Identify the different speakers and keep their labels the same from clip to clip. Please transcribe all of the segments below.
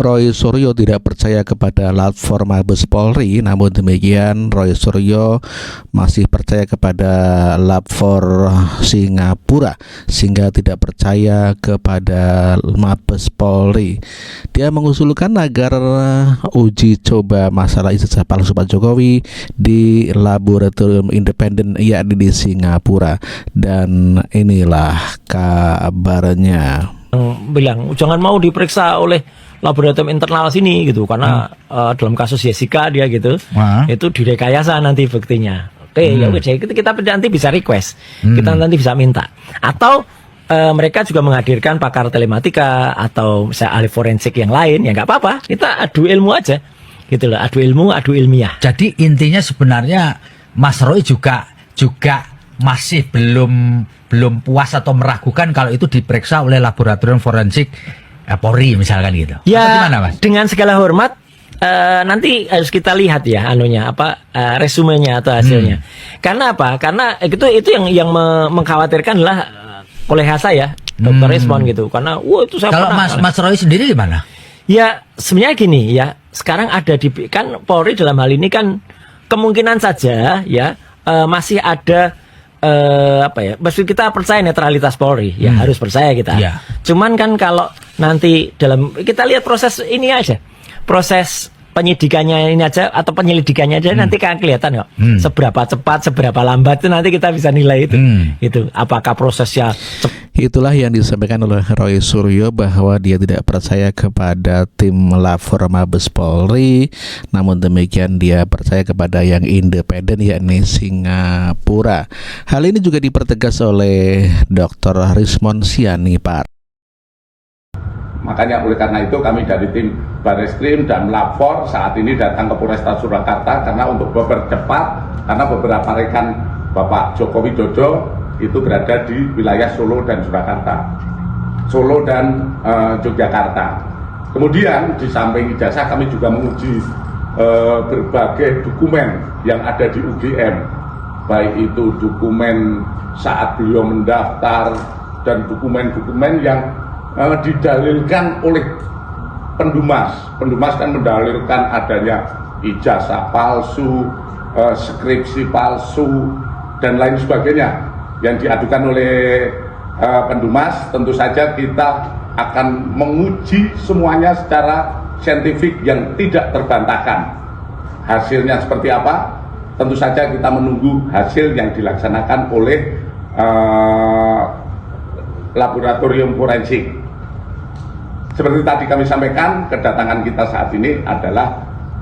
Speaker 1: Roy Suryo tidak percaya kepada lapor Mabes Polri, namun demikian Roy Suryo masih percaya kepada lapor Singapura sehingga tidak percaya kepada Mabes Polri. Dia mengusulkan agar uji coba masalah ijazah palsu Pak Jokowi di laboratorium independen yakni di Singapura, dan inilah kabarnya.
Speaker 2: Bilang jangan mau diperiksa oleh laboratorium internal sini gitu, karena dalam kasus Jessica dia gitu, itu direkayasa nanti buktinya. Oke, ya udah kita nanti bisa request, kita nanti bisa minta, atau mereka juga menghadirkan pakar telematika atau misalnya ahli forensik yang lain, ya nggak apa-apa, kita adu ilmu aja gitu loh, adu ilmu, adu ilmiah.
Speaker 3: Jadi intinya sebenarnya Mas Roy juga masih belum puas atau meragukan kalau itu diperiksa oleh laboratorium forensik Polri misalkan gitu.
Speaker 2: Ya,
Speaker 3: gimana, Mas?
Speaker 2: Dengan segala hormat, nanti harus kita lihat ya resumenya atau hasilnya. Karena apa? Karena itu yang mengkhawatirkan adalah kolega saya, Dr. Resmond gitu. Karena itu saya
Speaker 3: kalau Mas Roy sendiri gimana?
Speaker 2: Ya sebenarnya gini ya, sekarang ada kan Polri dalam hal ini kan kemungkinan saja ya masih ada maksud kita percaya netralitas Polri, ya harus percaya kita. Yeah. Cuman kan kalau nanti kita lihat proses ini aja, proses penyidikannya ini aja atau penyelidikannya aja nanti kan kelihatan kok seberapa cepat, seberapa lambat itu nanti kita bisa nilai itu. Itu apakah prosesnya
Speaker 1: Itulah yang disampaikan oleh Roy Suryo bahwa dia tidak percaya kepada tim lapor Mabes Polri, namun demikian dia percaya kepada yang independen yakni Singapura. Hal ini juga dipertegas oleh Dr. Rismond Sianipar.
Speaker 4: Makanya oleh karena itu kami dari tim Bareskrim dan Lapor saat ini datang ke Polresta Surakarta karena untuk mempercepat, karena beberapa rekan Bapak Joko Widodo itu berada di wilayah Solo dan Surakarta, Solo dan Yogyakarta. Kemudian di samping ijazah kami juga menguji berbagai dokumen yang ada di UGM, baik itu dokumen saat beliau mendaftar dan dokumen-dokumen yang didalilkan oleh Pendumas. Pendumas kan mendalilkan adanya ijazah palsu, skripsi palsu, dan lain sebagainya yang diadukan oleh Pendumas. Tentu saja kita akan menguji semuanya secara saintifik yang tidak terbantahkan. Hasilnya seperti apa? Tentu saja kita menunggu hasil yang dilaksanakan oleh laboratorium forensik. Seperti tadi kami sampaikan, kedatangan kita saat ini adalah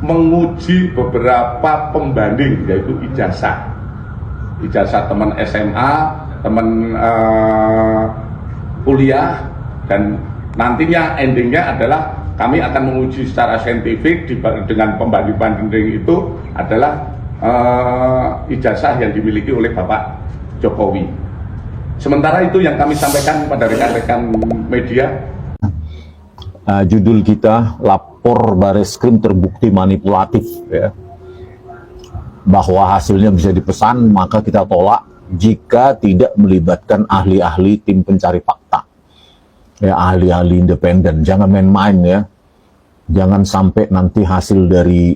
Speaker 4: menguji beberapa pembanding, yaitu ijazah teman SMA, teman kuliah, dan nantinya endingnya adalah kami akan menguji secara saintifik dengan pembanding-banding itu adalah ijazah yang dimiliki oleh Bapak Jokowi. Sementara itu yang kami sampaikan pada rekan-rekan media.
Speaker 5: Judul kita lapor Bareskrim terbukti manipulatif, ya. Bahwa hasilnya bisa dipesan, maka kita tolak jika tidak melibatkan ahli-ahli tim pencari fakta, ya, ahli-ahli independen. Jangan main-main, ya. Jangan sampai nanti hasil dari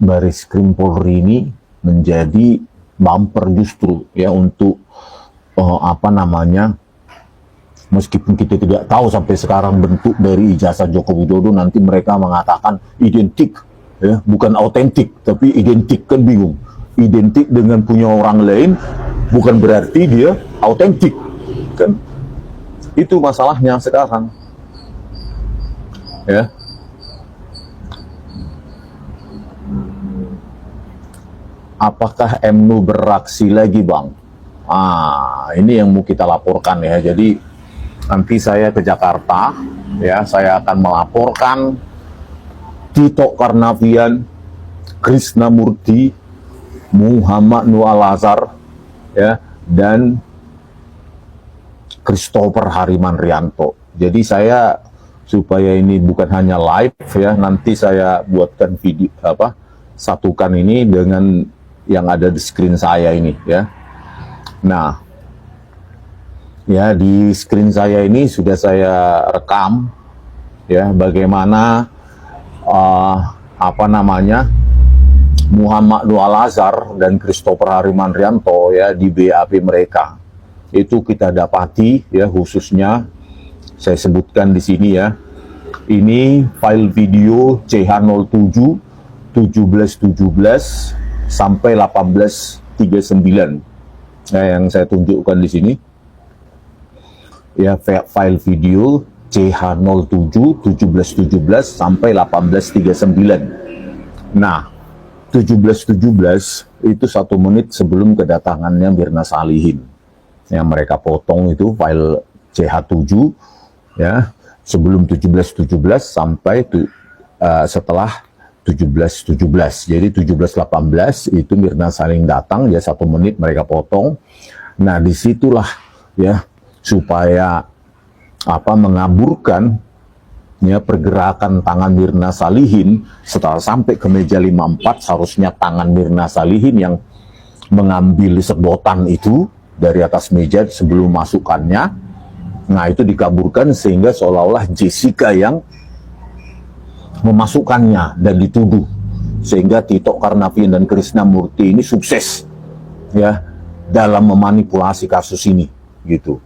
Speaker 5: Bareskrim Polri ini menjadi bumper justru, ya, untuk meskipun kita tidak tahu sampai sekarang bentuk dari ijazah Joko Widodo, nanti mereka mengatakan identik, ya, bukan autentik, tapi identik, kan bingung. Identik dengan punya orang lain bukan berarti dia autentik, kan? Itu masalahnya sekarang, ya. Apakah MNU beraksi lagi, Bang? Ini yang mau kita laporkan, ya. Jadi nanti saya ke Jakarta, ya, saya akan melaporkan Tito Karnavian, Krisnamurti, Muhammad Nur Al-Azhar, ya, dan Christopher Harimanrianto. Jadi saya, supaya ini bukan hanya live, ya, nanti saya buatkan video, satukan ini dengan yang ada di screen saya ini, ya. Nah, ya, di screen saya ini sudah saya rekam, ya bagaimana apa namanya Muhammad Nur Al-Azhar dan Christopher Harimandrianto ya di BAP mereka. Itu kita dapati ya, khususnya saya sebutkan di sini ya. Ini file video CH07 1717 sampai 1839. Nah, yang saya tunjukkan di sini ya, file video CH07 1717 sampai 1839. Nah, 1717 itu 1 menit sebelum kedatangannya Mirna Salihin. Yang mereka potong itu file CH7 ya, sebelum 1717 sampai setelah 1717. Jadi 1718 itu Mirna Salihin datang ya, 1 menit mereka potong. Nah, disitulah ya supaya mengaburkan ya pergerakan tangan Mirna Salihin setelah sampai ke meja 54, seharusnya tangan Mirna Salihin yang mengambil sedotan itu dari atas meja sebelum masukannya. Nah, itu dikaburkan sehingga seolah-olah Jessica yang memasukkannya dan dituduh, sehingga Tito Karnavian dan Krishnamurti ini sukses ya dalam memanipulasi kasus ini gitu.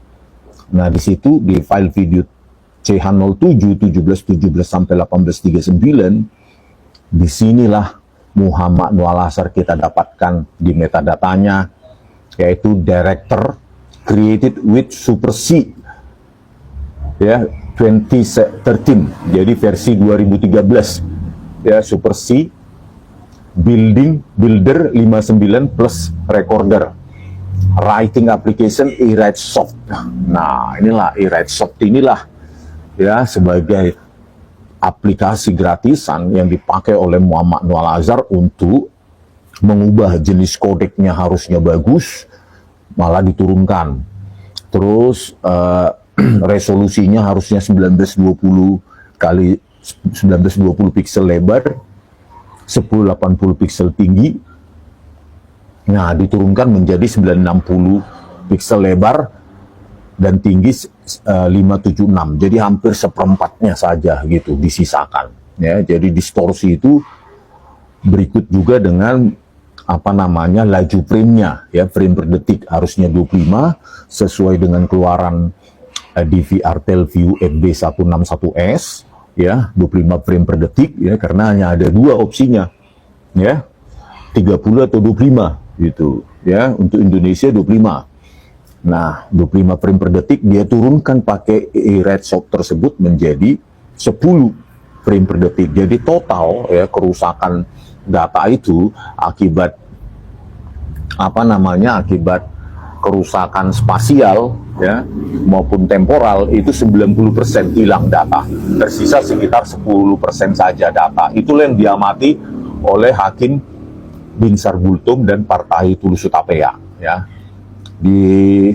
Speaker 5: Nah, di situ di file video CH07 1717 sampai 1839, disinilah Muhammad Nur Al-Azhar kita dapatkan di metadatanya, yaitu Director Created with Super C ya 2013, jadi versi 2013 ya, Super C Builder 59 plus Recorder, Writing Application eWriteSoft. Nah, inilah eWriteSoft inilah ya sebagai aplikasi gratisan yang dipakai oleh Muhammad Nur Al-Azhar untuk mengubah jenis kodeknya, harusnya bagus malah diturunkan. Terus resolusinya harusnya 1920 kali 1920 piksel lebar, 1080 piksel tinggi. Nah, diturunkan menjadi 960 piksel lebar dan tinggi 576. Jadi hampir seperempatnya saja gitu disisakan. Ya, jadi distorsi itu berikut juga dengan laju frame-nya ya, frame per detik harusnya 25 sesuai dengan keluaran DVR Telview FB161S ya, 25 frame per detik ya, karena hanya ada 2 opsinya ya, 30 atau 25 gitu ya, untuk Indonesia 25. Nah, 25 frame per detik dia turunkan pakai eWriteSoft tersebut menjadi 10 frame per detik. Jadi total ya kerusakan data itu akibat akibat kerusakan spasial ya maupun temporal itu 90% hilang data. Tersisa sekitar 10% saja data. Itulah yang diamati oleh Hakim Binsar Gultom dan Partai Tulus Utapea ya. Di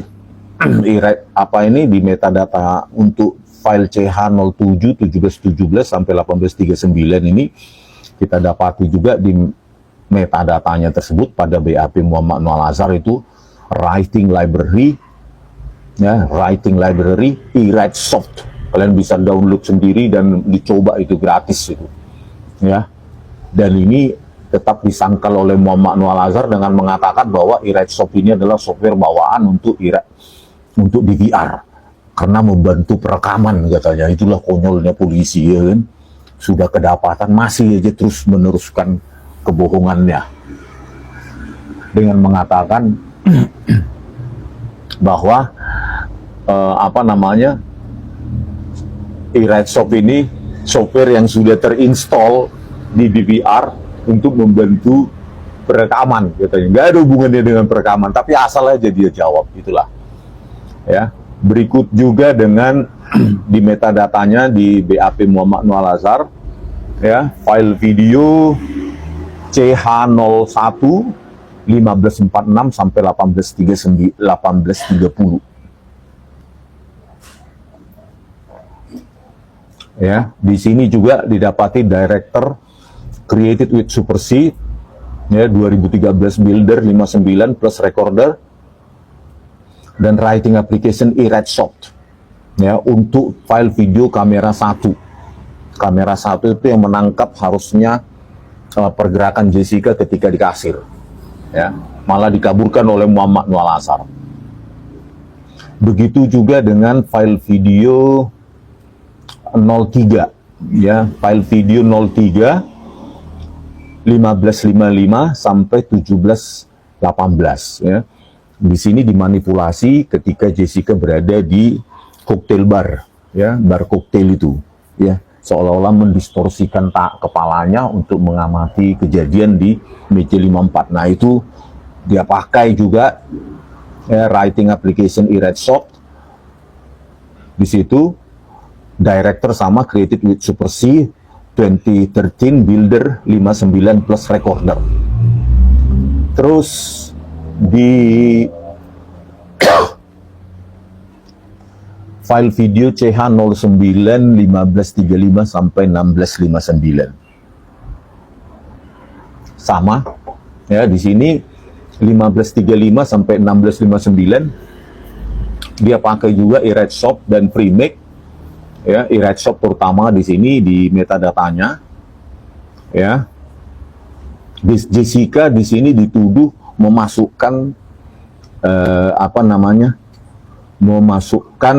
Speaker 5: di metadata untuk file CH07 1717 sampai 1839 ini kita dapati juga di metadatanya tersebut pada BAP Muhammad Nur Al-Azhar itu writing library ya, writing library eWriteSoft. Kalian bisa download sendiri dan dicoba, itu gratis itu ya. Dan ini tetap disangkal oleh Muhammad Nur Al-Azhar dengan mengatakan bahwa eWriteSoft ini adalah software bawaan untuk DVR karena membantu perekaman katanya. Itulah konyolnya polisi ya kan, sudah kedapatan masih aja terus meneruskan kebohongannya dengan mengatakan bahwa eWriteSoft ini software yang sudah terinstall di DVR untuk membantu perekaman katanya. Nggak ada hubungannya dengan perekaman, tapi asal aja dia jawab, itulah ya. Berikut juga dengan di metadatanya di BAP Muhammad Nur Al-Azhar ya, file video CH01 1546 sampai 1830 ya. Di sini juga didapati Director Created with Super C ya, 2013 Builder 59 plus Recorder dan Writing Application eWriteSoft ya untuk file video kamera 1 Kamera 1 itu yang menangkap harusnya pergerakan Jessica ketika di kasir, ya, malah dikaburkan oleh Muhammad Noel Azhar. Begitu juga dengan file video 03, ya, file video 03 1555 sampai 1718, ya. Di sini dimanipulasi ketika Jessica berada di cocktail bar, ya, bar koktail itu, ya, seolah-olah mendistorsikan kepalanya untuk mengamati kejadian di meja 54. Nah, itu dia pakai juga, ya, writing application eRedSoft. Di situ director sama, created with Super C 2013 Builder 59 plus recorder. Terus di file video CH09 1535 sampai 1659 sama, ya, di sini 1535 sampai 1659 dia pakai juga eRedSoft dan FreeMake, ya, eRedSoft terutama di sini di metadatanya, ya. Jessica di sini dituduh memasukkan memasukkan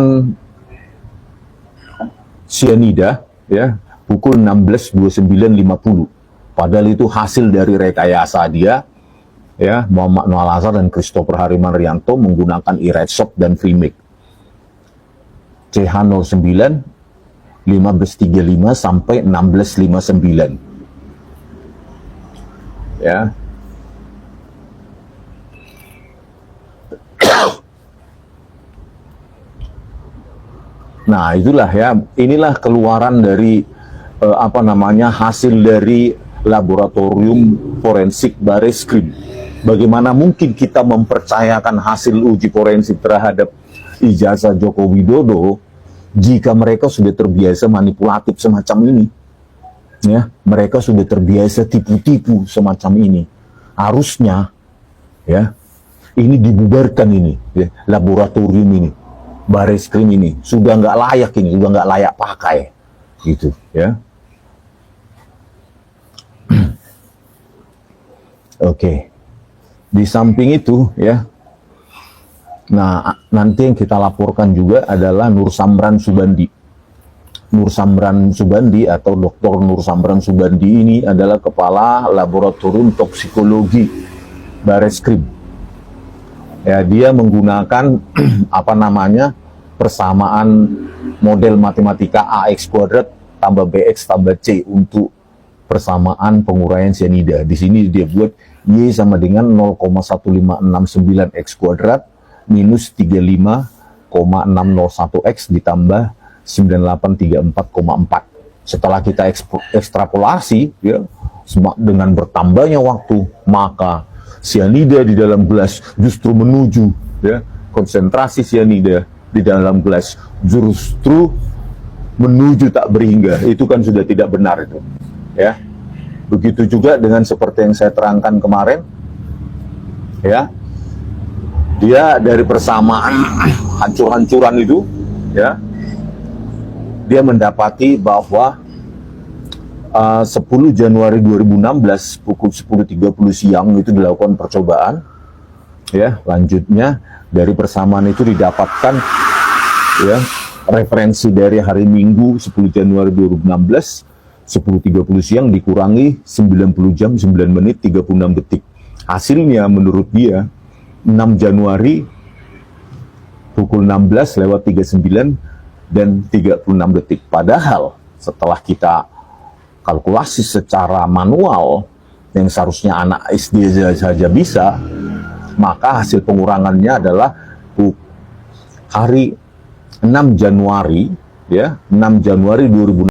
Speaker 5: cyanida, ya, pukul 16.29.50. Padahal itu hasil dari rekayasa dia, ya, Muhammad Noel Azhar dan Christopher Hariman Rianto menggunakan eRedSoft dan FreeMake. CH09 1535 sampai 1659, ya. Nah, itulah, ya, inilah keluaran dari hasil dari laboratorium forensik Bareskrim. Bagaimana mungkin kita mempercayakan hasil uji forensik terhadap ijazah Joko Widodo jika mereka sudah terbiasa manipulatif semacam ini, ya, mereka sudah terbiasa tipu-tipu semacam ini. Harusnya, ya, ini dibubarkan ini, ya, laboratorium ini, Bareskrim ini sudah nggak layak, ini sudah nggak layak pakai, gitu, ya. Oke. Di samping itu, ya, nah, nanti yang kita laporkan juga adalah Nur Samran Subandi. Nur Samran Subandi atau Dr. Nur Samran Subandi ini adalah kepala laboratorium toksikologi Bareskrim. Ya, dia menggunakan persamaan model matematika AX kuadrat tambah BX tambah C untuk persamaan penguraian cyanida. Di sini dia buat Y sama dengan 0,1569 X kuadrat minus 35,601 X ditambah 9834,4. Setelah kita ekstrapolasi, ya, dengan bertambahnya waktu, maka cyanida di dalam gelas justru menuju, ya, konsentrasi cyanida di dalam gelas justru menuju tak berhingga. Itu kan sudah tidak benar itu, ya. Begitu juga dengan seperti yang saya terangkan kemarin, ya, dia dari persamaan hancur-hancuran itu, ya, dia mendapati bahwa 10 Januari 2016 pukul 10.30 siang itu dilakukan percobaan, ya. Lanjutnya dari persamaan itu didapatkan, ya, referensi dari hari Minggu 10 Januari 2016 10.30 siang dikurangi 90 jam 9 menit 36 detik. Hasilnya menurut dia 6 Januari pukul 16:39 dan 36 detik. Padahal setelah kita kalkulasi secara manual yang seharusnya anak SD saja bisa, maka hasil pengurangannya adalah hari 6 Januari, ya, 6 Januari 2016